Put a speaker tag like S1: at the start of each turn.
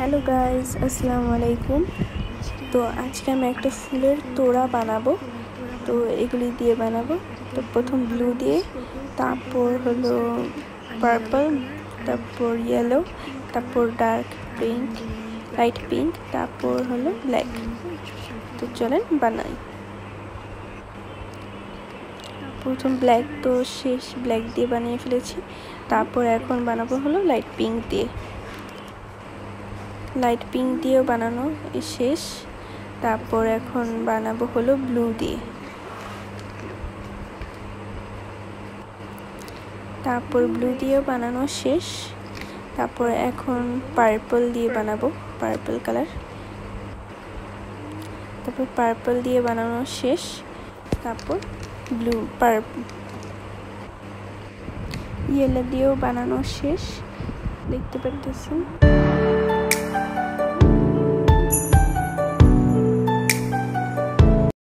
S1: Hello guys, আসসালামু আলাইকুম। তো আজকে আমি একটা ফুলের তোড়া বানাবো। তো এগুলি দিয়ে বানাবো। তো প্রথম ব্লু দিয়ে, তারপর হলো পার্পল, তারপর ইয়েলো, তারপর ডার্ক পিঙ্ক, লাইট পিঙ্ক, তারপর হলো ব্ল্যাক। তো চলেন বানাই। প্রথম ব্ল্যাক তো শেষ, ব্ল্যাক দিয়ে বানিয়ে ফেলেছি। তারপর এখন বানাবো হলো লাইট পিঙ্ক দিয়ে। লাইট পিঙ্ক দিয়েও বানানো শেষ। তারপর এখন বানাবো হলো ব্লু দিয়ে। তারপর ব্লু দিয়েও বানানো শেষ। তারপর এখন পার্পল দিয়ে বানাবো, পার্পল কালার। তারপর পার্পল দিয়ে বানানো শেষ। তারপর ব্লু ইয়েলো দিয়েও বানানো শেষ, দেখতে পাচ্ছেন।